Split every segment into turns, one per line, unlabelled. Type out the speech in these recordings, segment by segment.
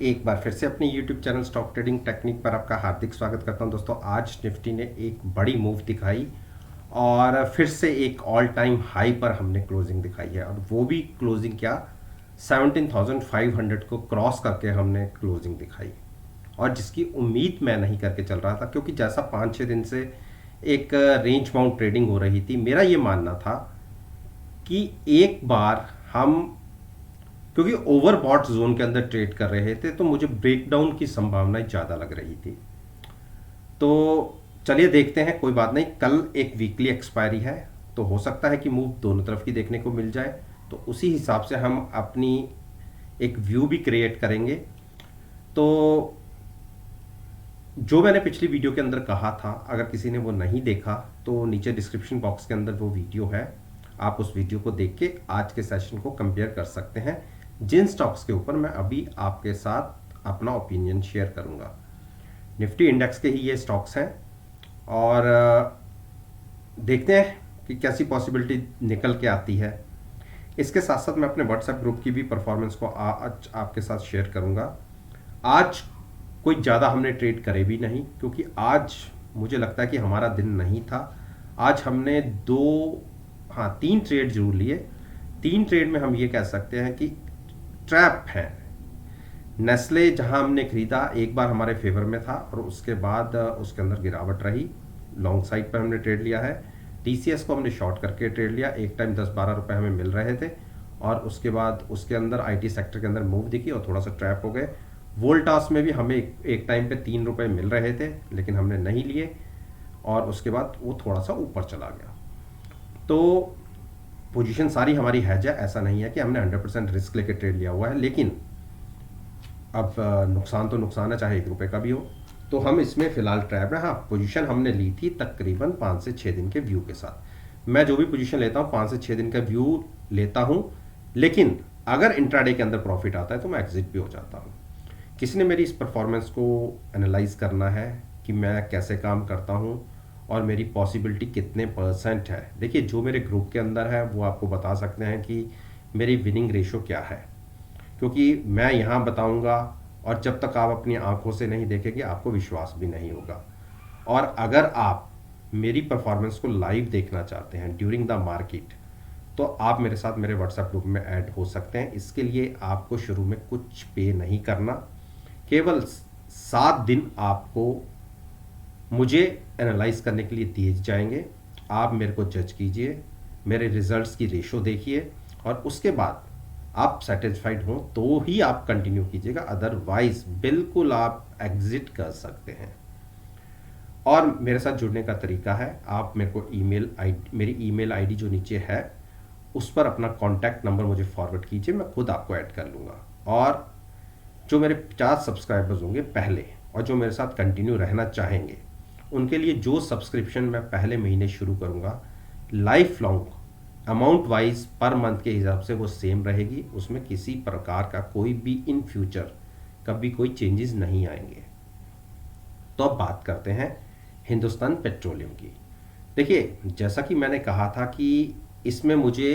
एक बार फिर से अपने YouTube channel stock trading technique पर आपका हार्दिक स्वागत करता हूं। दोस्तों, आज निफ्टी ने एक बड़ी मूव दिखाई और फिर से एक ऑल टाइम हाई पर हमने क्लोजिंग दिखाई है। और वो भी क्लोजिंग क्या, 17,500 को क्रॉस करके हमने क्लोजिंग दिखाई, और जिसकी उम्मीद मैं नहीं करके चल रहा था, क्योंकि जैसा 5-6 दिन से एक रेंज बाउंड ट्रेडिंग हो रही थी, मेरा ये मानना था कि एक बार हम, क्योंकि ओवरबॉट जोन के अंदर ट्रेड कर रहे थे, तो मुझे ब्रेकडाउन की संभावनाएं ज़्यादा लग रही थी। तो चलिए देखते हैं, कोई बात नहीं। कल एक वीकली एक्सपायरी है, तो हो सकता है कि मूव दोनों तरफ की देखने को मिल जाए, तो उसी हिसाब से हम अपनी एक व्यू भी क्रिएट करेंगे। तो जो मैंने पिछली वीडियो के अंदर कहा था, अगर किसी ने वो नहीं देखा तो नीचे डिस्क्रिप्शन बॉक्स के अंदर वो वीडियो है, आप उस वीडियो को देख के आज के सेशन को कंपेयर कर सकते हैं, जिन स्टॉक्स के ऊपर मैं अभी आपके साथ अपना ओपिनियन शेयर करूंगा। निफ्टी इंडेक्स के ही ये स्टॉक्स हैं, और देखते हैं कि कैसी पॉसिबिलिटी निकल के आती है। इसके साथ साथ मैं अपने व्हाट्सएप ग्रुप की भी परफॉर्मेंस को आज आपके साथ शेयर करूंगा। आज कोई ज़्यादा हमने ट्रेड करे भी नहीं, क्योंकि आज मुझे लगता है कि हमारा दिन नहीं था। आज हमने तीन ट्रेड जरूर लिए। तीन ट्रेड में हम ये कह सकते हैं कि ट्रैप है। नेस्ले जहां हमने खरीदा, एक बार हमारे फेवर में था और उसके बाद उसके अंदर गिरावट रही, लॉन्ग साइड पर हमने ट्रेड लिया है। टीसीएस को हमने शॉर्ट करके ट्रेड लिया, एक टाइम 10-12 रुपए हमें मिल रहे थे, और उसके बाद उसके अंदर आईटी सेक्टर के अंदर मूव दिखी और थोड़ा सा ट्रैप हो गए। वोल्टास में भी हमें एक टाइम पे 3 रुपए मिल रहे थे, लेकिन हमने नहीं लिए, और उसके बाद वो थोड़ा सा ऊपर चला गया। तो पोजीशन सारी हमारी हैज है, ऐसा नहीं है कि हमने 100% रिस्क लेके ट्रेड लिया हुआ है, लेकिन अब नुकसान तो नुकसान है, चाहे 1 रुपए का भी हो। तो हम इसमें फिलहाल ट्रैप है। हाँ, पोजीशन हमने ली थी तकरीबन 5 से 6 दिन के व्यू के साथ। मैं जो भी पोजीशन लेता हूँ 5 से 6 दिन का व्यू लेता हूँ, लेकिन अगर इंट्राडे के अंदर प्रॉफिट आता है तो मैं एग्जिट भी हो जाता हूँ। किसी ने मेरी इस परफॉर्मेंस को एनालाइज करना है कि मैं कैसे काम करता हूँ और मेरी पॉसिबिलिटी कितने % है। देखिए, जो मेरे ग्रुप के अंदर है वो आपको बता सकते हैं कि मेरी विनिंग रेशो क्या है, क्योंकि मैं यहाँ बताऊँगा और जब तक आप अपनी आंखों से नहीं देखेंगे आपको विश्वास भी नहीं होगा। और अगर आप मेरी परफॉर्मेंस को लाइव देखना चाहते हैं ड्यूरिंग द मार्केट, तो आप मेरे साथ मेरे व्हाट्सएप ग्रुप में ऐड हो सकते हैं। इसके लिए आपको शुरू में कुछ पे नहीं करना, केवल 7 दिन आपको मुझे एनालाइज करने के लिए दिए जाएंगे। आप मेरे को जज कीजिए, मेरे रिजल्ट्स की रेशो देखिए, और उसके बाद आप सेटिस्फाइड हो तो ही आप कंटिन्यू कीजिएगा, अदरवाइज बिल्कुल आप एग्जिट कर सकते हैं। और मेरे साथ जुड़ने का तरीका है, आप मेरे को मेरी ईमेल आईडी जो नीचे है उस पर अपना कॉन्टैक्ट नंबर मुझे फॉरवर्ड कीजिए, मैं खुद आपको ऐड कर लूँगा। और जो मेरे 50 सब्सक्राइबर्स होंगे पहले, और जो मेरे साथ कंटिन्यू रहना चाहेंगे, उनके लिए जो सब्सक्रिप्शन मैं पहले महीने शुरू करूँगा, life long amount wise per month के हिसाब से वो सेम रहेगी, उसमें किसी प्रकार का कोई भी इन फ्यूचर कभी कोई चेंजेस नहीं आएंगे। तो अब बात करते हैं हिंदुस्तान पेट्रोलियम की। देखिए, जैसा कि मैंने कहा था कि इसमें मुझे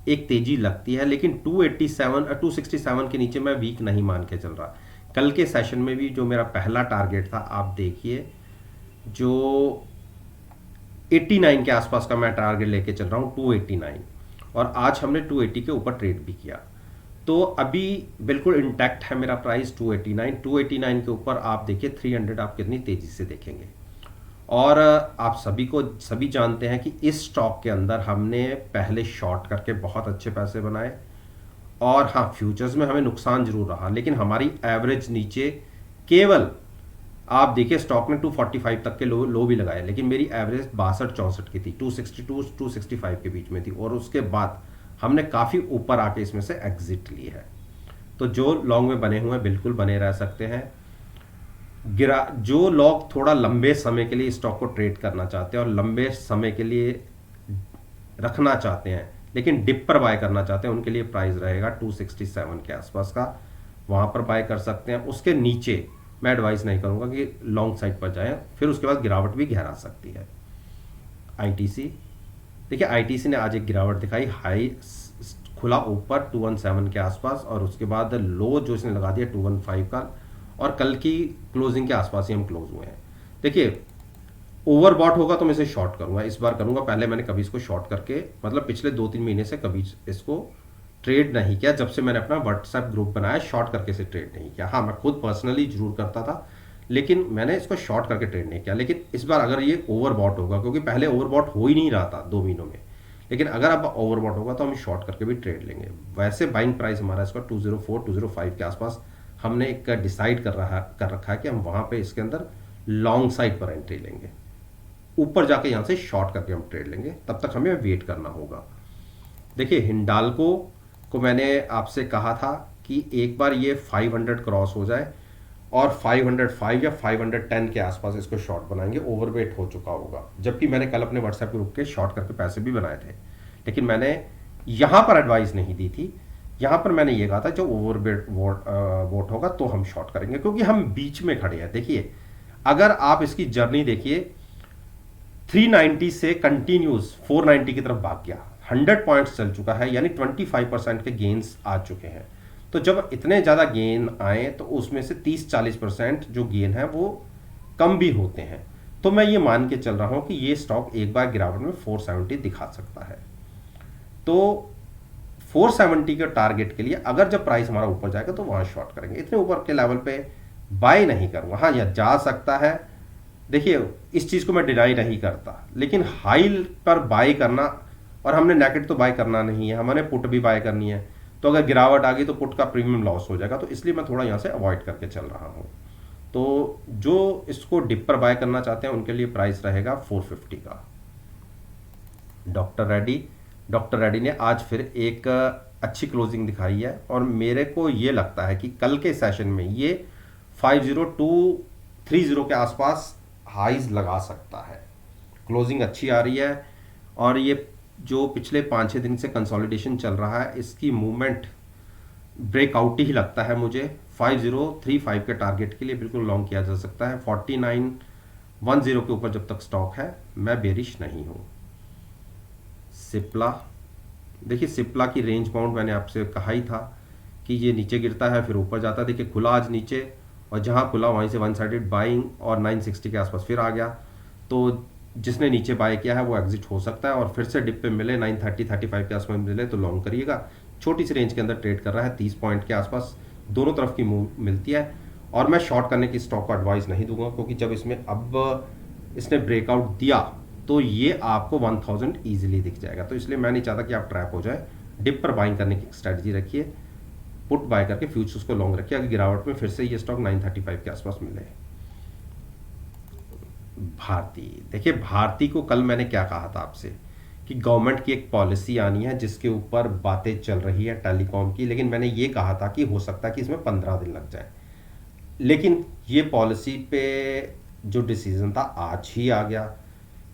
एक तेजी लगती है, लेकिन 287 और 267 के नीचे मैं वीक नहीं मान के चल रहा। कल के सेशन में भी जो मेरा पहला टारगेट था, आप देखिए, जो 89 के आसपास का मैं टारगेट लेके चल रहा हूँ, 289, और आज हमने 280 के ऊपर ट्रेड भी किया। तो अभी बिल्कुल इंटैक्ट है मेरा प्राइस 289 के ऊपर। आप देखिए 300 आप कितनी तेजी से देखेंगे। और आप सभी जानते हैं कि इस स्टॉक के अंदर हमने पहले शॉर्ट करके बहुत अच्छे पैसे बनाए, और हाँ, फ्यूचर्स में हमें नुकसान जरूर रहा, लेकिन हमारी एवरेज नीचे, केवल आप देखिए स्टॉक ने 245 तक के लो भी लगाए, लेकिन मेरी एवरेज 62-64 की थी, 262-265 के बीच में थी, और उसके बाद हमने काफ़ी ऊपर आके इसमें से एग्जिट ली है। तो जो लॉन्ग में बने हुए हैं बिल्कुल बने रह सकते हैं। जो लोग थोड़ा लंबे समय के लिए स्टॉक को ट्रेड करना चाहते हैं और लंबे समय के लिए रखना चाहते हैं, लेकिन डिप पर बाय करना चाहते हैं, उनके लिए प्राइस रहेगा 267 के आसपास का, वहां पर बाय कर सकते हैं। उसके नीचे मैं एडवाइस नहीं करूंगा कि लॉन्ग साइड पर जाएं, फिर उसके बाद गिरावट भी गहरा सकती है। आईटीसी, देखिए आईटीसी ने आज एक गिरावट दिखाई, हाई खुला ऊपर 217 के आसपास, और उसके बाद लो जो इसने लगा दिया 215 का, और कल की क्लोजिंग के आसपास ही हम क्लोज हुए हैं। देखिए ओवरबॉट होगा तो मैं इसे शॉर्ट करूंगा, इस बार करूंगा। पहले मैंने कभी इसको शॉर्ट करके, मतलब पिछले 2-3 महीने से कभी इसको ट्रेड नहीं किया। जब से मैंने अपना व्हाट्सएप ग्रुप बनाया, शॉर्ट करके से ट्रेड नहीं किया। हाँ, मैं खुद पर्सनली जरूर करता था, लेकिन मैंने इसको शॉर्ट करके ट्रेड नहीं किया। लेकिन इस बार अगर ये ओवरबॉट होगा, क्योंकि पहले ओवरबॉट हो ही नहीं रहा था 2 महीनों में, लेकिन अगर अब ओवरबॉट होगा तो हम शॉर्ट करके भी ट्रेड लेंगे। वैसे बाइंग प्राइस हमारा इसका 204 205 के आसपास हमने एक डिसाइड कर रखा है कि हम वहाँ पे इसके अंदर लॉन्ग साइड पर एंट्री लेंगे। ऊपर जाके यहाँ से शॉर्ट करके हम ट्रेड लेंगे, तब तक हमें वेट करना होगा। देखिए हिंडाल्को को मैंने आपसे कहा था कि एक बार ये 500 क्रॉस हो जाए और 505 या 510 के आसपास इसको शॉर्ट बनाएंगे, ओवरवेट हो चुका होगा। जबकि मैंने कल अपने व्हाट्सएप ग्रुप के शॉर्ट करके पैसे भी बनाए थे, लेकिन मैंने यहाँ पर एडवाइस नहीं दी थी। यहाँ पर मैंने ये कहा था जो ओवरवेट वोट होगा तो हम शॉर्ट करेंगे, क्योंकि हम बीच में खड़े हैं। देखिए अगर आप इसकी जर्नी देखिए, 390 से कंटिन्यूस 490 की तरफ भाग गया, 100 पॉइंट्स चल चुका है, यानी 25% के गेन्स आ चुके हैं। तो जब इतने ज़्यादा गेन आए तो उसमें से 30-40% जो गेन है वो कम भी होते हैं। तो मैं ये मान के चल रहा हूँ कि ये स्टॉक एक बार गिरावट में 470 दिखा सकता है। तो 470 के टारगेट के लिए अगर जब प्राइस हमारा ऊपर जाएगा तो वहाँ शॉर्ट करेंगे। इतने ऊपर के लेवल पे बाय नहीं करूँगा। हाँ, यह जा सकता है, देखिए इस चीज़ को मैं डिनाई नहीं करता, लेकिन हाई पर बाय करना, और हमने नेकेट तो बाय करना नहीं है, हमने पुट भी बाय करनी है। तो अगर गिरावट आ गई तो पुट का प्रीमियम लॉस हो जाएगा, तो इसलिए मैं थोड़ा यहाँ से अवॉइड करके चल रहा हूँ। तो जो इसको डिप पर बाय करना चाहते हैं उनके लिए प्राइस रहेगा 450 का। डॉक्टर रेड्डी ने आज फिर एक अच्छी क्लोजिंग दिखाई है, और मेरे को ये लगता है कि कल के सेशन में ये 50230 के आसपास हाइज लगा सकता है। क्लोजिंग अच्छी आ रही है, और ये जो पिछले 5-6 दिन से कंसोलिडेशन चल रहा है, इसकी मूवमेंट ब्रेकआउट ही लगता है मुझे। 5035 के टारगेट के लिए बिल्कुल लॉन्ग किया जा सकता है। 4910 के ऊपर जब तक स्टॉक है मैं बेरिश नहीं हूँ। सिप्ला, देखिए सिप्ला की रेंज बाउंड मैंने आपसे कहा ही था कि ये नीचे गिरता है फिर ऊपर जाता है। देखिए खुला आज नीचे, और जहाँ खुला वहीं से वन साइडेड बाइंग, और 960 के आसपास फिर आ गया। तो जिसने नीचे बाय किया है वो एग्जिट हो सकता है, और फिर से डिप पे मिले 930-35 के आसपास मिले तो लॉन्ग करिएगा। छोटी सी रेंज के अंदर ट्रेड कर रहा है, 30 पॉइंट के आसपास दोनों तरफ की मूव मिलती है। और मैं शॉर्ट करने की स्टॉक को एडवाइस नहीं दूंगा, क्योंकि जब इसने ब्रेकआउट दिया तो ये आपको 1000 ईजिली दिख जाएगा। तो इसलिए मैं नहीं चाहता कि आप ट्रैप हो जाए। डिप पर बाइंग करने की स्ट्रेटजी रखिए, पुट बाय करके फ्यूचर्स को लॉन्ग रखिए, अगर गिरावट में फिर से ये स्टॉक 935 के आसपास मिले। भारती, देखिए भारती को कल मैंने क्या कहा था आपसे कि गवर्नमेंट की एक पॉलिसी आनी है जिसके ऊपर बातें चल रही है टेलीकॉम की, लेकिन मैंने ये कहा था कि हो सकता है कि इसमें 15 दिन लग जाए। लेकिन ये पॉलिसी पे जो डिसीजन था आज ही आ गया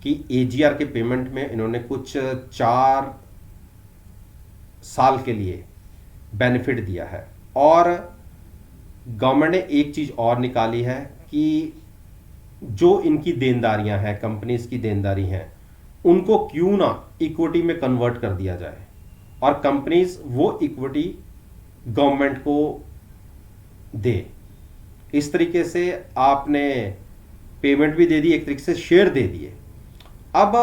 कि एजीआर के पेमेंट में इन्होंने कुछ 4 साल के लिए बेनिफिट दिया है। और गवर्नमेंट ने एक चीज़ और निकाली है कि जो इनकी देनदारियां हैं, कंपनीज की देनदारी हैं, उनको क्यों ना इक्विटी में कन्वर्ट कर दिया जाए, और कंपनीज वो इक्विटी गवर्नमेंट को दे। इस तरीके से आपने पेमेंट भी दे दी, एक तरीके से शेयर दे दिए। अब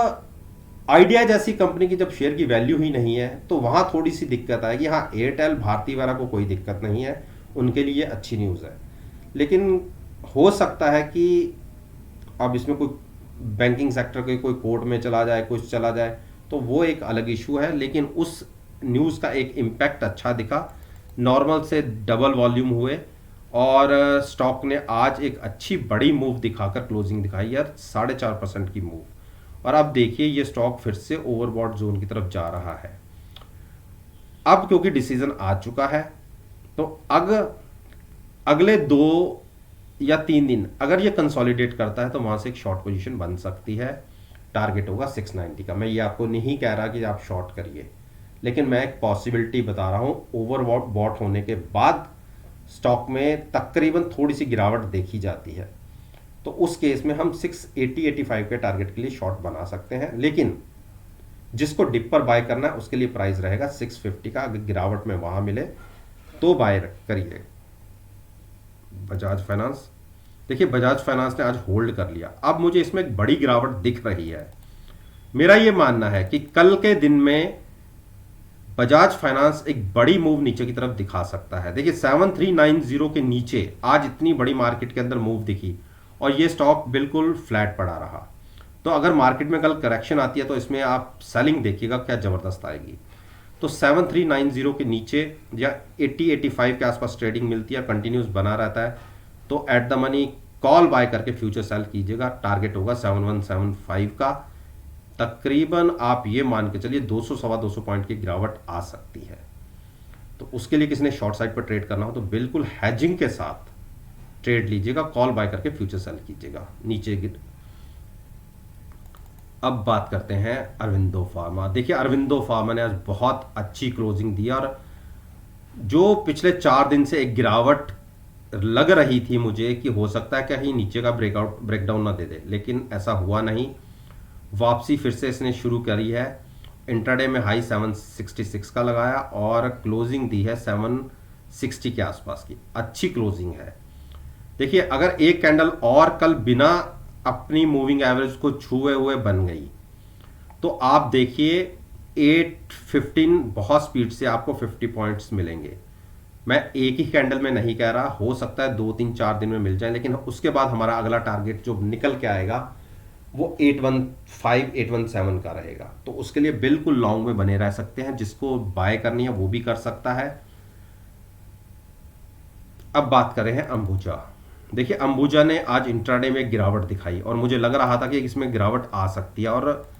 आइडिया जैसी कंपनी की जब शेयर की वैल्यू ही नहीं है तो वहां थोड़ी सी दिक्कत आएगी। हाँ, एयरटेल भारती वाला को कोई दिक्कत नहीं है, उनके लिए अच्छी न्यूज़ है। लेकिन हो सकता है कि अब इसमें कोई बैंकिंग सेक्टर के कोई कोर्ट में चला जाए, कुछ चला जाए, तो वो एक अलग इशू है। लेकिन उस न्यूज़ का एक इम्पैक्ट अच्छा दिखा, नॉर्मल से डबल वॉल्यूम हुए, और स्टॉक ने आज एक अच्छी बड़ी मूव दिखाकर क्लोजिंग दिखाई है, 4.5% की मूव। और अब देखिए ये स्टॉक फिर से ओवरबॉट जोन की तरफ जा रहा है। अब क्योंकि डिसीजन आ चुका है तो अगले 2 या 3 दिन अगर ये कंसोलिडेट करता है तो वहां से एक शॉर्ट पोजीशन बन सकती है। टारगेट होगा 690 का। मैं ये आपको नहीं कह रहा कि आप शॉर्ट करिए, लेकिन मैं एक पॉसिबिलिटी बता रहा हूँ। ओवरबॉट होने के बाद स्टॉक में तकरीबन थोड़ी सी गिरावट देखी जाती है, तो उस केस में हम 680-85 के टारगेट के लिए शॉर्ट बना सकते हैं। लेकिन जिसको डिप पर बाय करना है उसके लिए प्राइस रहेगा 650 का। अगर गिरावट में वहां मिले तो बाय करिए। बजाज फाइनेंस, देखिए बजाज फाइनेंस ने आज होल्ड कर लिया। अब मुझे इसमें एक बड़ी गिरावट दिख रही है। मेरा यह मानना है कि कल के दिन में बजाज फाइनेंस एक बड़ी मूव नीचे की तरफ दिखा सकता है। देखिए 7390 के नीचे आज इतनी बड़ी मार्केट के अंदर मूव दिखी और ये स्टॉक बिल्कुल फ्लैट पड़ा रहा। तो अगर मार्केट में कल करेक्शन आती है तो इसमें आप सेलिंग देखिएगा क्या जबरदस्त आएगी। तो 7390 के नीचे या 80-85 के आसपास ट्रेडिंग मिलती है, कंटिन्यूस बना रहता है, तो at the money call buy करके फ्यूचर सेल कीजिएगा। टारगेट होगा 7175 का। तकरीबन आप ये मान के चलिए 200 सवा 200 पॉइंट की गिरावट आ सकती है। तो उसके लिए किसी ने शॉर्ट साइड पर ट्रेड करना हो तो बिल्कुल हैजिंग के साथ ट्रेड लीजिएगा, कॉल बाय करके फ्यूचर सेल कीजिएगा नीचे गिर। अब बात करते हैं अरविंदो फार्मा। देखिए अरविंदो फार्मा ने आज बहुत अच्छी क्लोजिंग दी और जो पिछले 4 दिन से एक गिरावट लग रही थी मुझे कि हो सकता है कहीं नीचे का ब्रेकडाउन ना दे दे, लेकिन ऐसा हुआ नहीं। वापसी फिर से इसने शुरू करी है। इंट्राडे में हाई 766 का लगाया और क्लोजिंग दी है 760 के आसपास की। अच्छी क्लोजिंग है। देखिए अगर एक कैंडल और कल बिना अपनी मूविंग एवरेज को छुए हुए बन गई तो आप देखिए 815 बहुत स्पीड से आपको 50 पॉइंट्स मिलेंगे। मैं एक ही कैंडल में नहीं कह रहा, हो सकता है 2-3-4 दिन में मिल जाए, लेकिन उसके बाद हमारा अगला टारगेट जो निकल के आएगा वो 815-817 का रहेगा। तो उसके लिए बिल्कुल लॉन्ग में बने रह सकते हैं। जिसको बाय करनी है वो भी कर सकता है। अब बात करें हैं अंबुजा। देखिए अंबुजा ने आज इंट्राडे में गिरावट दिखाई और मुझे लग रहा था कि इसमें गिरावट आ सकती है और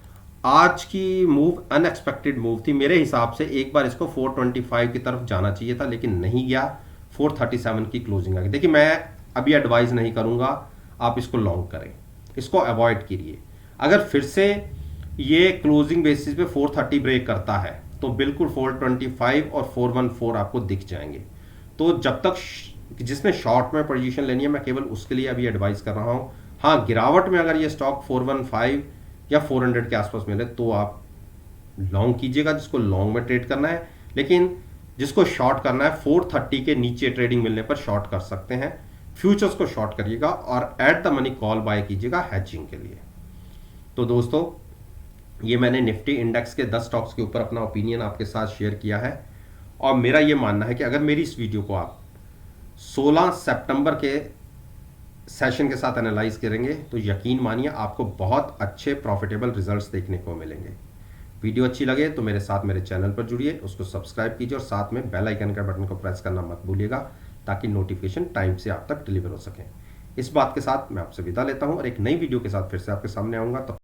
आज की मूव अनएक्सपेक्टेड मूव थी। मेरे हिसाब से एक बार इसको 425 की तरफ जाना चाहिए था लेकिन नहीं गया। 437 की क्लोजिंग आ गई। देखिए मैं अभी एडवाइस नहीं करूंगा आप इसको लॉन्ग करें, इसको अवॉइड कीजिए। अगर फिर से ये क्लोजिंग बेसिस पे 430 ब्रेक करता है तो बिल्कुल 425 और 414 आपको दिख जाएंगे। तो जब तक जिसने शॉर्ट में पोजीशन लेनी है मैं केवल उसके लिए अभी एडवाइस कर रहा हूं। हाँ गिरावट में अगर ये स्टॉक 415 या 400 के आसपास मिले तो आप लॉन्ग कीजिएगा, जिसको लॉन्ग में ट्रेड करना है। लेकिन जिसको शॉर्ट करना है 430 के नीचे ट्रेडिंग मिलने पर शॉर्ट कर सकते हैं। फ्यूचर्स को शॉर्ट करिएगा और at the money call buy कीजिएगा हैचिंग के लिए। तो दोस्तों ये मैंने निफ्टी इंडेक्स के 10 स्टॉक्स के ऊपर अपना ओपिनियन आपके साथ शेयर किया है और मेरा ये मानना है कि अगर मेरी इस वीडियो को आप 16 सितंबर के सेशन के साथ एनालाइज करेंगे तो यकीन मानिए आपको बहुत अच्छे प्रॉफिटेबल रिजल्ट्स देखने को मिलेंगे। वीडियो अच्छी लगे तो मेरे साथ मेरे चैनल पर जुड़िए, उसको सब्सक्राइब कीजिए और साथ में बेल आइकन का बटन को प्रेस करना मत भूलिएगा ताकि नोटिफिकेशन टाइम से आप तक डिलीवर हो सके। इस बात के साथ मैं आपसे विदा लेता हूं और एक नई वीडियो के साथ फिर से आपके सामने आऊंगा। तो